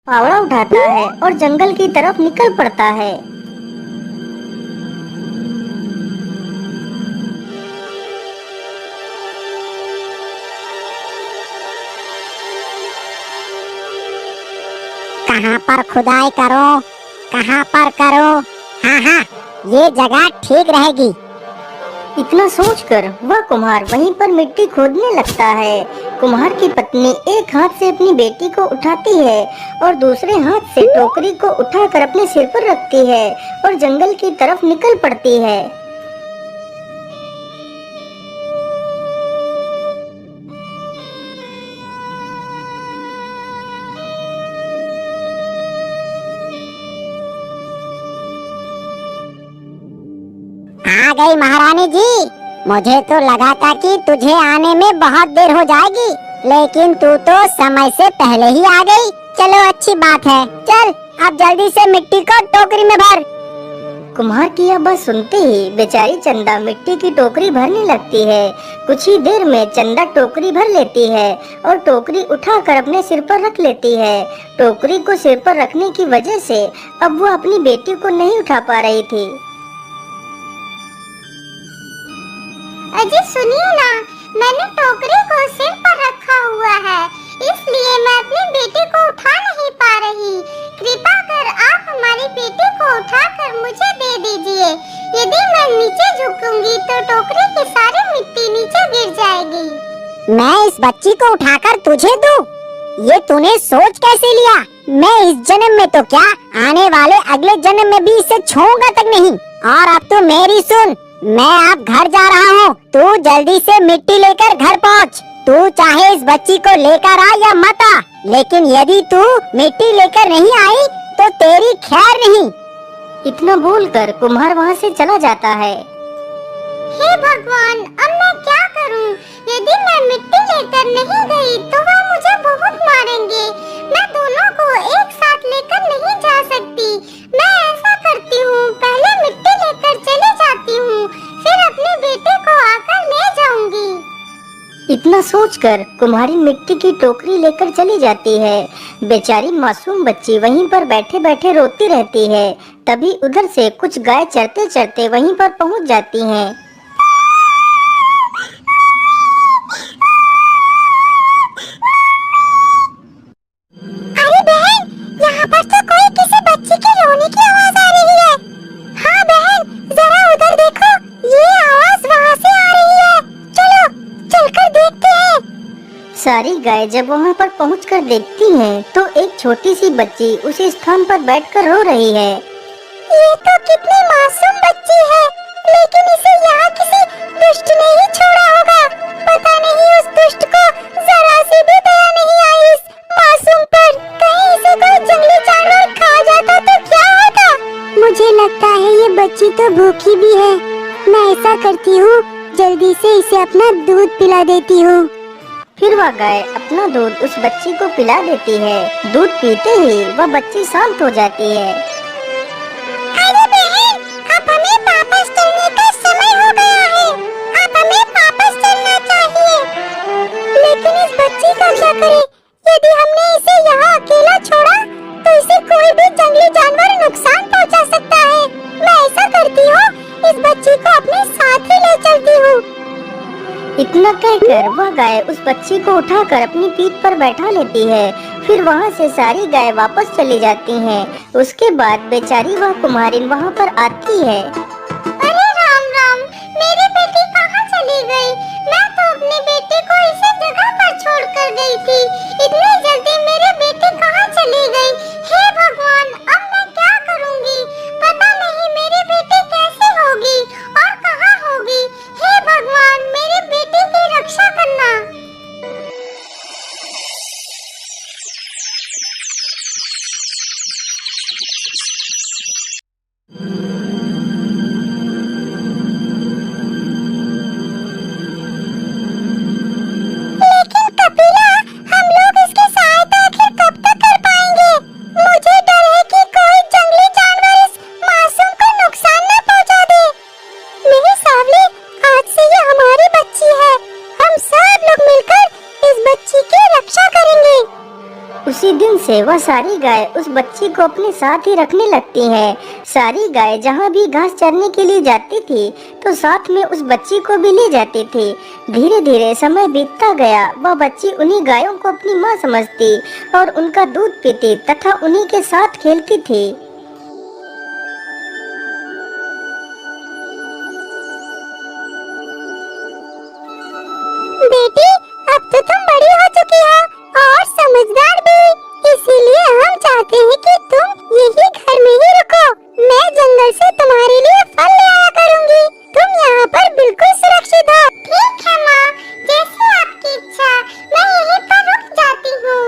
फावड़ा उठाता है और जंगल की तरफ निकल पड़ता है। कहाँ पर खुदाई करो, कहाँ पर करो। हाँ हाँ, ये जगह ठीक रहेगी। इतना सोचकर वह कुम्हार वहीं पर मिट्टी खोदने लगता है। कुम्हार की पत्नी एक हाथ से अपनी बेटी को उठाती है और दूसरे हाथ से टोकरी को उठाकर अपने सिर पर रखती है और जंगल की तरफ निकल पड़ती है। आ गई महारानी जी। मुझे तो लगा था कि तुझे आने में बहुत देर हो जाएगी, लेकिन तू तो समय से पहले ही आ गई। चलो अच्छी बात है। चल अब जल्दी से मिट्टी को टोकरी में भर। कुम्हार की यह बात सुनते ही बेचारी चंदा मिट्टी की टोकरी भरने लगती है। कुछ ही देर में चंदा टोकरी भर लेती है और टोकरी उठाकर अपने सिर पर रख लेती है। टोकरी को सिर पर रखने की वजह से अब वो अपनी बेटी को नहीं उठा पा रही थी। अजी सुनिए ना, मैंने टोकरी को सिर पर रखा हुआ है, इसलिए मैं अपनी बेटी को उठा नहीं पा रही। कृपा कर आप हमारी बेटी को उठाकर मुझे दे दीजिए। यदि मैं नीचे झुकूंगी तो टोकरी की सारी मिट्टी नीचे गिर जाएगी। मैं इस बच्ची को उठाकर तुझे दूं? ये तूने सोच कैसे लिया? मैं इस जन्म में तो क्या, आने वाले अगले जन्म में भी इसे छूऊंगा तक नहीं। और अब तू मेरी सुन, मैं अब घर जा रहा हूँ। तू जल्दी से मिट्टी लेकर घर पहुँच। तू चाहे इस बच्ची को लेकर आ या मत आ, लेकिन यदि तू मिट्टी लेकर नहीं आई तो तेरी खैर नहीं। इतना बोलकर कुम्हार वहाँ से चला जाता है। हे भगवान, अब मैं क्या करूं? यदि मैं मिट्टी लेकर नहीं गई तो वह मुझे बहुत मारेंगे। मैं दोनों को एक साथ लेकर नहीं जा सकती। मैं ऐसा करती हूँ, पहले मिट्टी लेकर चली जाती हूँ, फिर अपनी बेटी को आकर ले जाऊंगी। इतना सोचकर कुम्हारी मिट्टी की टोकरी लेकर चली जाती है। बेचारी मासूम बच्ची वहीं पर बैठे बैठे रोती रहती है। तभी उधर से कुछ गाय चरते चरते वहीं पर पहुंच जाती हैं। अरे बहन, यहाँ पर तो कोई किसी बच्ची की रोने की आवाज आ रही है। हाँ बहन, जरा उधर देखो, ये आवाज वहाँ से आ रही है। चलो चलकर देखते हैं। सारी गाय जब वहाँ पर पहुंचकर देखती हैं, तो एक छोटी सी बच्ची उसी स्थान पर बैठकर रो रही है। ये तो कितनी मासूम बच्ची है, लेकिन इसे यहाँ किसी दुष्ट ने ही छोड़ा होगा। पता नहीं उस दुष्ट को जरा सी भी दया नहीं आई इस मासूम पर। कहीं इसे कोई जंगली जानवर खा जाता तो क्या होता? मुझे लगता है ये बच्ची तो भूखी भी है। मैं ऐसा करती हूँ, जल्दी से इसे अपना दूध पिला देती हूँ। फिर वह गाय अपना दूध उस बच्ची को पिला देती है। दूध पीते ही वह बच्ची शांत हो जाती है। अरे बहन, अब हमें वापस चलने का समय हो गया है। अब हमें वापस चलना चाहिए। लेकिन इस बच्ची का क्या करें? यदि हमने इसे यहाँ अकेला छोड़ा तो इसे कोई भी जंगली जानवर नुकसान पहुँचा सकता है। मैं ऐसा करती हूँ, इस बच्ची को अपने साथ ही ले चलती हूँ। इतना कहकर वह गाय उस बच्ची को उठाकर अपनी पीठ पर बैठा लेती है। फिर वहाँ से सारी गाय वापस चली जाती हैं। उसके बाद बेचारी वह कुम्हारिन वहाँ पर आती है। अरे राम राम, मेरी बेटी कहाँ चली गई? मैं तो अपनी बेटी को इसी जगह पर छोड़कर गई थी। इतनी जल्दी मेरी बेटी कहाँ चली गई? हे भगवान, अब मैं क्या करूँगी? पता नहीं मेरी बेटी कैसे होगी और कहाँ होगी। हे भगवान, मेरी बेटी की रक्षा करना। लेकिन कपिला, हम लोग इसकी सहायता आखिर कब तक कर से वह सारी गाय उस बच्ची को अपने साथ ही रखने लगती हैं। सारी गाय जहाँ भी घास चरने के लिए जाती थी तो साथ में उस बच्ची को भी ले जाती थी। धीरे धीरे समय बीतता गया। वह बच्ची उन्हीं गायों को अपनी माँ समझती और उनका दूध पीती तथा उन्हीं के साथ खेलती थी। बेटी, अब तो तुम बड़ी हो चुकी हो और समझदार भी, इसीलिए हम चाहते हैं कि तुम यही घर में ही रुको। मैं जंगल से तुम्हारे लिए फल ले आया करूंगी। तुम यहाँ पर बिल्कुल सुरक्षित हो। ठीक है माँ, जैसे आपकी इच्छा। मैं यहीं पर रुक जाती हूँ।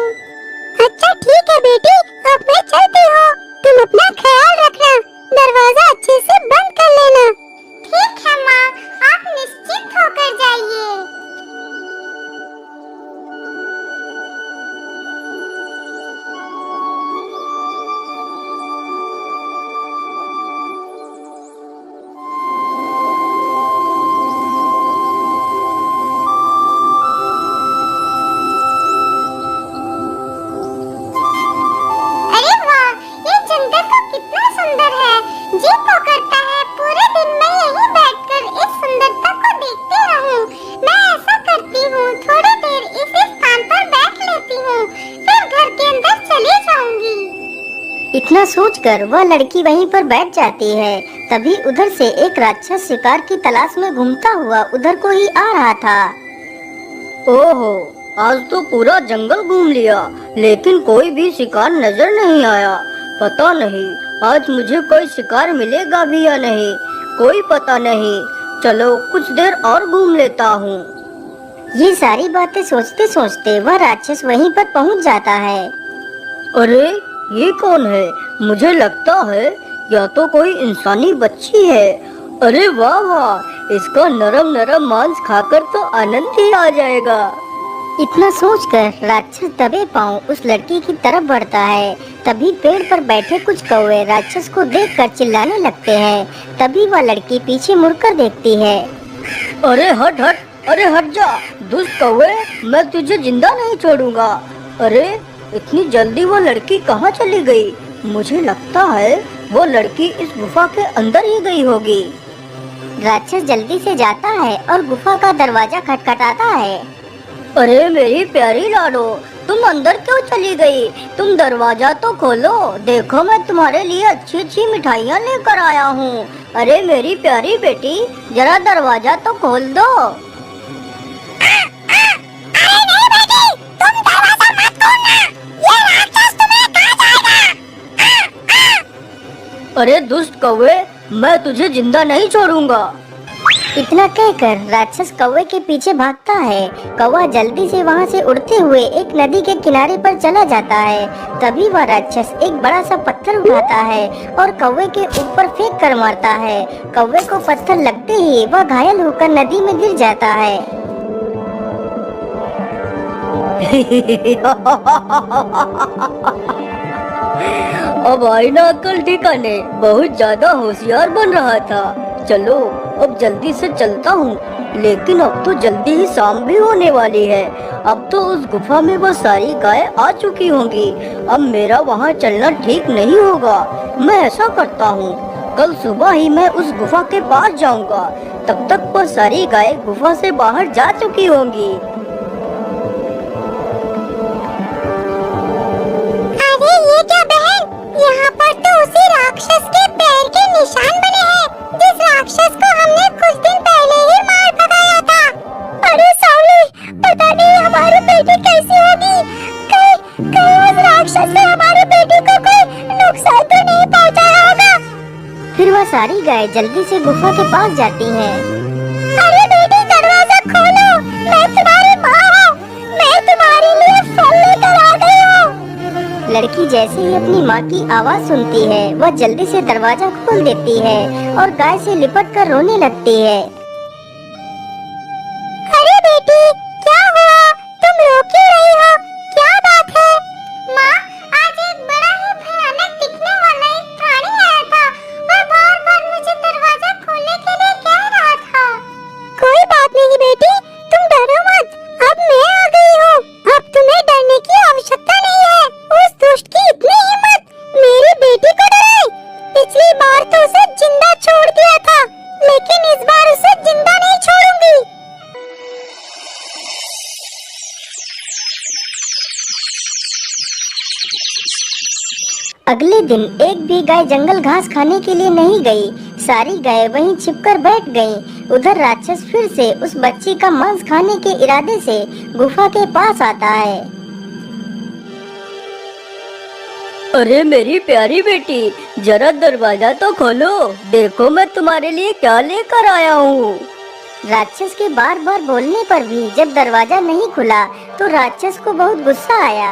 अच्छा ठीक है बेटी, अब मैं चलती हूँ। तुम अपना ख्याल रखना, दरवाजा अच्छे से बंद कर लेना। ठीक है माँ, आप निश्चिंत होकर जाइए। इतना सोचकर वह लड़की वहीं पर बैठ जाती है। तभी उधर से एक राक्षस शिकार की तलाश में घूमता हुआ उधर को ही आ रहा था। ओहो, आज तो पूरा जंगल घूम लिया लेकिन कोई भी शिकार नजर नहीं आया। पता नहीं आज मुझे कोई शिकार मिलेगा भी या नहीं, कोई पता नहीं। चलो कुछ देर और घूम लेता हूँ। ये सारी बातें सोचते सोचते वह राक्षस वहीं पर पहुँच जाता है। अरे ये कौन है? मुझे लगता है या तो कोई इंसानी बच्ची है। अरे वाह वाह, इसका नरम नरम मांस खाकर तो आनंद ही आ जाएगा। इतना सोचकर राक्षस दबे पांव उस लड़की की तरफ बढ़ता है। तभी पेड़ पर बैठे कुछ कौवे राक्षस को देखकर चिल्लाने लगते हैं। तभी वह लड़की पीछे मुड़कर देखती है। अरे हट हट, अरे हट जा दुष्ट कौवे, मैं तुझे जिंदा नहीं छोड़ूंगा। अरे इतनी जल्दी वो लड़की कहाँ चली गई? मुझे लगता है वो लड़की इस गुफा के अंदर ही गई होगी। राक्षस जल्दी से जाता है और गुफा का दरवाजा खटखटाता है। अरे मेरी प्यारी लाडो, तुम अंदर क्यों चली गई? तुम दरवाजा तो खोलो, देखो मैं तुम्हारे लिए अच्छी अच्छी मिठाइयाँ लेकर आया हूँ। अरे मेरी प्यारी बेटी, जरा दरवाजा तो खोल दो। अरे दुष्ट कौवे, मैं तुझे जिंदा नहीं छोड़ूंगा। इतना कहकर राक्षस कौवे के पीछे भागता है। कौवा जल्दी से वहाँ से उड़ते हुए एक नदी के किनारे पर चला जाता है। तभी वह राक्षस एक बड़ा सा पत्थर उठाता है और कौवे के ऊपर फेंक कर मारता है। कौवे को पत्थर लगते ही वह घायल होकर नदी में गिर जाता है। अब आई ना अक्ल ठिकाने, बहुत ज्यादा होशियार बन रहा था। चलो अब जल्दी से चलता हूँ, लेकिन अब तो जल्दी ही शाम भी होने वाली है। अब तो उस गुफा में वो सारी गाय आ चुकी होंगी। अब मेरा वहाँ चलना ठीक नहीं होगा। मैं ऐसा करता हूँ, कल सुबह ही मैं उस गुफा के पास जाऊँगा। तब तक वो सारी गाय गुफा से बाहर जा चुकी होंगी। अरे ये क्या बहन, यहाँ पर तो उसी राक्षस के पैर के निशान बने हैं, जिस राक्षस को हमने कुछ दिन पहले ही मार भगाया था। अरे सावली, पता नहीं हमारी बेटी कैसी होगी। कहीं उस राक्षस ने हमारे बेटी को कोई नुकसान तो नहीं पहुँचाया होगा। फिर वह सारी गाय जल्दी से गुफा के पास जाती हैं। अरे बेटी, दरवाजा खोलो, मैं तुम्हारी माँ हूँ। मैं तुम्हारे लिए फल लेकर आ गई हूँ। लड़की जैसे ही अपनी माँ की आवाज सुनती है, वह जल्दी से दरवाजा खोल देती है और गाय से लिपट कर रोने लगती है। अरे बेटी, क्या हुआ? तुम रो क्यों रही हो? क्या बात है? माँ, आज एक बड़ा ही भयानक दिखने वाला एक प्राणी आया था और बार-बार मुझे दरवाजा खोलने के लिए कह रहा था। कोई बात नहीं बेटी, तुम डरो मत। अब मैं आ गई हूँ। अब तुम्हें डरने की आवश्यकता नहीं है। उस अगले दिन एक भी गाय जंगल घास खाने के लिए नहीं गई। सारी गायें वहीं छिपकर बैठ गईं। उधर राक्षस फिर से उस बच्ची का मांस खाने के इरादे से गुफा के पास आता है। अरे मेरी प्यारी बेटी, जरा दरवाजा तो खोलो, देखो मैं तुम्हारे लिए क्या लेकर आया हूँ। राक्षस के बार बार बोलने पर भी जब दरवाजा नहीं खुला तो राक्षस को बहुत गुस्सा आया।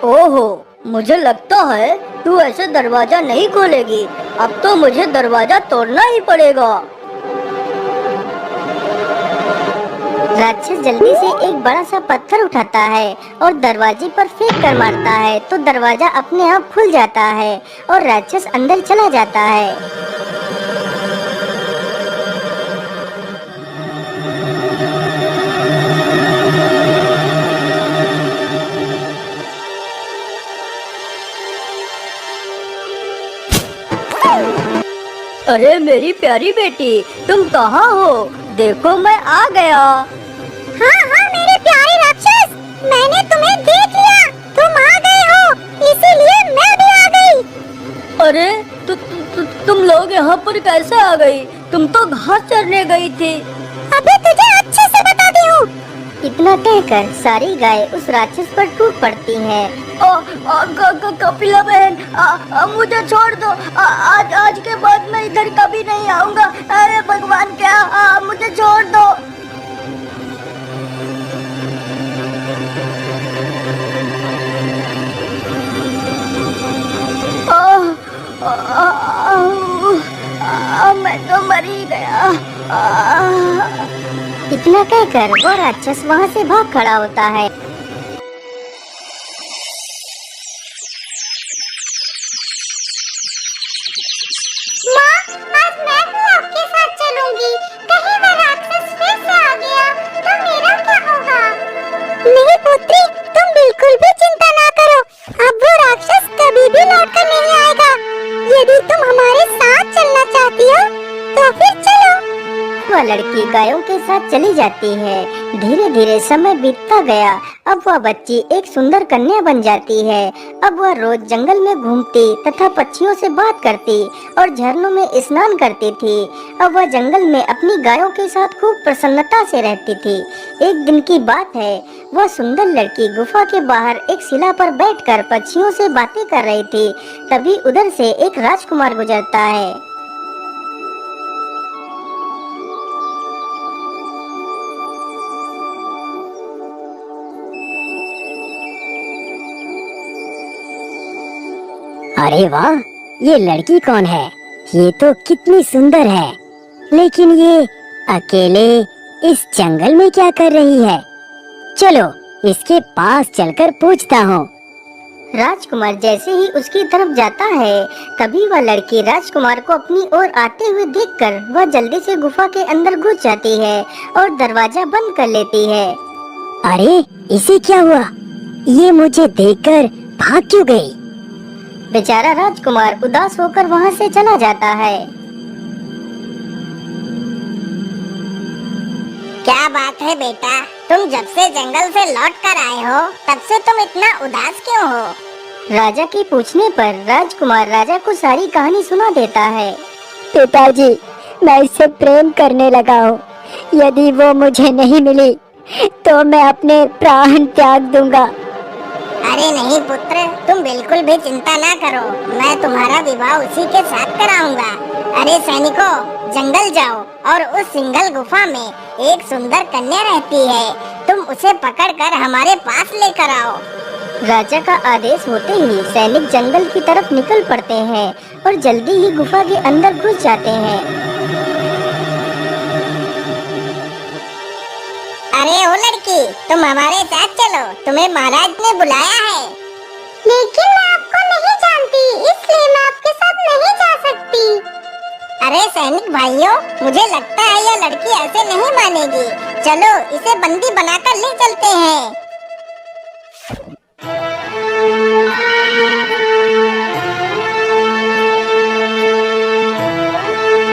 ओहो, मुझे लगता है तू ऐसे दरवाजा नहीं खोलेगी। अब तो मुझे दरवाजा तोड़ना ही पड़ेगा। राक्षस जल्दी से एक बड़ा सा पत्थर उठाता है और दरवाजे पर फेंक कर मारता है तो दरवाजा अपने आप खुल जाता है और राक्षस अंदर चला जाता है। अरे मेरी प्यारी बेटी, तुम कहाँ हो? देखो मैं आ गया। हाँ हाँ मेरे प्यारे राक्षस, मैंने तुम्हें देख लिया। तुम आ गए हो, इसीलिए मैं भी आ गई। अरे तुम लोग यहाँ पर कैसे आ गई? तुम तो घास चरने गई थी। अभी तुझे अच्छे से बताती हूँ। इतना कहकर सारी गाय उस राक्षस पर टूट पड़ती हैं। कपिला बहन, मुझे छोड़ दो। आज के बाद मैं इधर कभी नहीं आऊँगा। अरे भगवान, क्या मुझे छोड़ दो। मैं तो मर ही गया। इतना कहकर वो राक्षस वहाँ से भाग खड़ा होता है। माँ, आज मैं भी आपके साथ चलूंगी। कहीं वो राक्षस फिर से आ गया तो मेरा क्या होगा? नहीं पुत्री, तुम बिल्कुल भी चिंता ना करो। अब वो राक्षस कभी भी लौट कर नहीं आएगा। यदि तुम हमारे साथ चलना चाहती हो तो फिर चलो। वह लड़की गायों के साथ चली जाती है। धीरे धीरे समय बीतता गया। अब वह बच्ची एक सुंदर कन्या बन जाती है। अब वह रोज जंगल में घूमती तथा पक्षियों से बात करती और झरनों में स्नान करती थी। अब वह जंगल में अपनी गायों के साथ खूब प्रसन्नता से रहती थी। एक दिन की बात है, वह सुंदर लड़की गुफा के बाहर एक शिला पर बैठकर पक्षियों से बातें कर रही थी। तभी उधर से एक राजकुमार गुजरता है। अरे वाह, ये लड़की कौन है? ये तो कितनी सुंदर है, लेकिन ये अकेले इस जंगल में क्या कर रही है? चलो इसके पास चलकर पूछता हूँ। राजकुमार जैसे ही उसकी तरफ जाता है, तभी वह लड़की राजकुमार को अपनी ओर आते हुए देखकर वह जल्दी से गुफा के अंदर घुस जाती है और दरवाजा बंद कर लेती है। अरे इसे क्या हुआ? ये मुझे देखकर भाग क्यों गई? बेचारा राजकुमार उदास होकर वहाँ से चला जाता है। क्या बात है बेटा, तुम जब से जंगल से लौट कर आए हो तब से तुम इतना उदास क्यों हो? राजा के पूछने पर राजकुमार राजा को सारी कहानी सुना देता है। पिताजी, मैं इससे प्रेम करने लगा हूँ। यदि वो मुझे नहीं मिली तो मैं अपने प्राण त्याग दूंगा। अरे नहीं पुत्र, तुम बिल्कुल भी चिंता ना करो। मैं तुम्हारा विवाह उसी के साथ कराऊंगा। अरे सैनिकों, जंगल जाओ और उस सिंगल गुफा में एक सुंदर कन्या रहती है। तुम उसे पकड़कर हमारे पास लेकर आओ। राजा का आदेश होते ही सैनिक जंगल की तरफ निकल पड़ते हैं और जल्दी ही गुफा के अंदर घुस जाते हैं। अरे ओ लड़की, तुम हमारे साथ चलो, तुम्हें महाराज ने बुलाया है। लेकिन मैं आपको नहीं जानती, इसलिए मैं आपके साथ नहीं जा सकती। अरे सैनिक भाइयों, मुझे लगता है यह लड़की ऐसे नहीं मानेगी। चलो इसे बंदी बनाकर ले चलते हैं।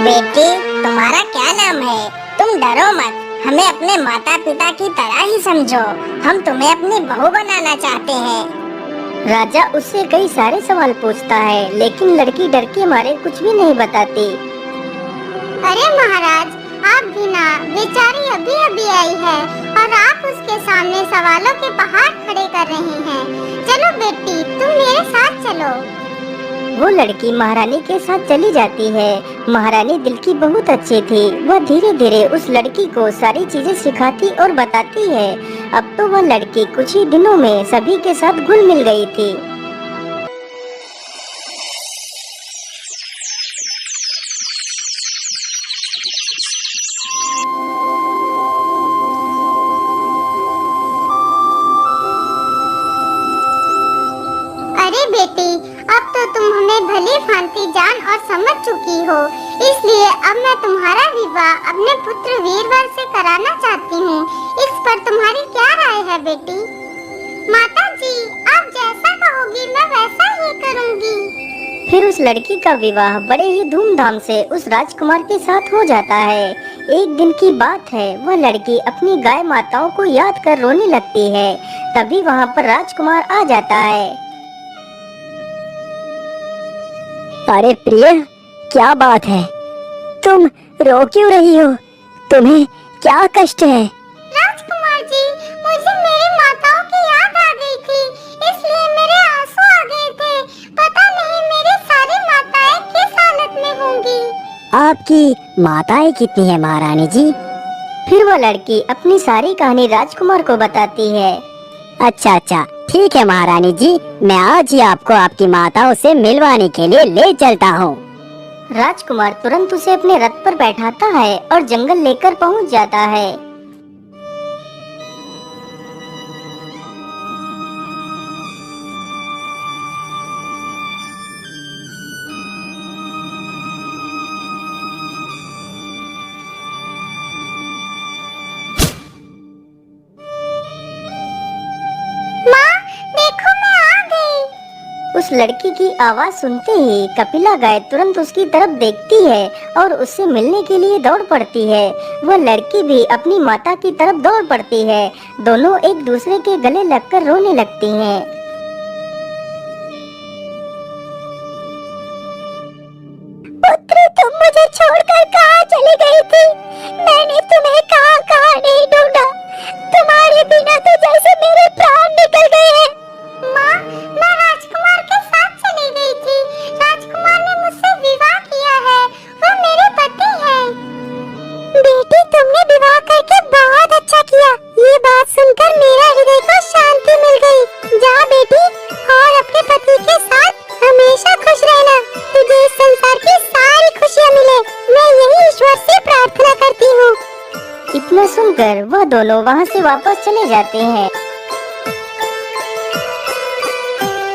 बेटी, तुम्हारा क्या नाम है? तुम डरो मत, हमें अपने माता पिता की तरह ही समझो। हम तुम्हें अपनी बहू बनाना चाहते हैं। राजा उससे कई सारे सवाल पूछता है, लेकिन लड़की डर के मारे कुछ भी नहीं बताती। अरे महाराज, आप भी ना, बेचारी अभी अभी आई है और आप उसके सामने सवालों के पहाड़ खड़े कर रही हैं। चलो बेटी, तुम मेरे साथ चलो। वो लड़की महारानी के साथ चली जाती है। महारानी दिल की बहुत अच्छी थी। वह धीरे धीरे उस लड़की को सारी चीजें सिखाती और बताती है। अब तो वह लड़की कुछ ही दिनों में सभी के साथ घुल मिल गई थी। अरे बेटी, अब तो तुम हमें भली भांति जान और समझ चुकी हो, इसलिए अब मैं तुम्हारा विवाह अपने पुत्र वीरवर से कराना चाहती हूँ। इस पर तुम्हारी क्या राय है बेटी? माता जी, आप जैसा कहोगी मैं वैसा ही करूँगी। फिर उस लड़की का विवाह बड़े ही धूमधाम से उस राजकुमार के साथ हो जाता है। एक दिन की बात है, वह लड़की अपनी गाय माताओं को याद कर रोने लगती है। तभी वहाँ पर राजकुमार आ जाता है। अरे प्रिय, क्या बात है? तुम रो क्यों रही हो? तुम्हें क्या कष्ट है? राजकुमार जी, मुझे मेरी माताओं की याद आ गई थी, इसलिए मेरे आंसू आ गए थे। पता नहीं मेरी सारी माताएं किस हालत में होंगी। आपकी माताएं कितनी है महारानी जी? फिर वह लड़की अपनी सारी कहानी राजकुमार को बताती है। अच्छा अच्छा, ठीक है महारानी जी, मैं आज ही आपको आपकी माताओं से मिलवाने के लिए ले चलता हूँ। राजकुमार तुरंत उसे अपने रथ पर बैठाता है और जंगल लेकर पहुँच जाता है। माँ, देखो मैं आ गई। उस लड़की की आवाज सुनते ही कपिला गाय तुरंत उसकी तरफ देखती है और उससे मिलने के लिए दौड़ पड़ती है। वह लड़की भी अपनी माता की तरफ दौड़ पड़ती है। दोनों एक दूसरे के गले लगकर रोने लगती हैं। पुत्र, तुम मुझे छोड़कर कहाँ चली गई थी? मैंने तुम्हें कहाँ कहाँ नहीं ढूंढा। तुम्हारे बिना तो जैसे मेरे प्राण निकल गए हैं। माँ, मैं राजकुमार के साथ चली गई थी। राजकुमार ने मुझसे विवाह किया है, वो मेरे पति हैं। बेटी, तुमने विवाह करके बहुत अच्छा किया। ये बात सुनकर मेरा हृदय को शांति मिल गई। जा बेटी, और अपने पति के साथ हमेशा खुश रहना। तुझे इस संसार की सारी खुशियाँ मिले, मैं यही ईश्वर से प्रार्थना करती हूँ। इतना सुनकर वह दोनों वहाँ से वापस चले जाते हैं।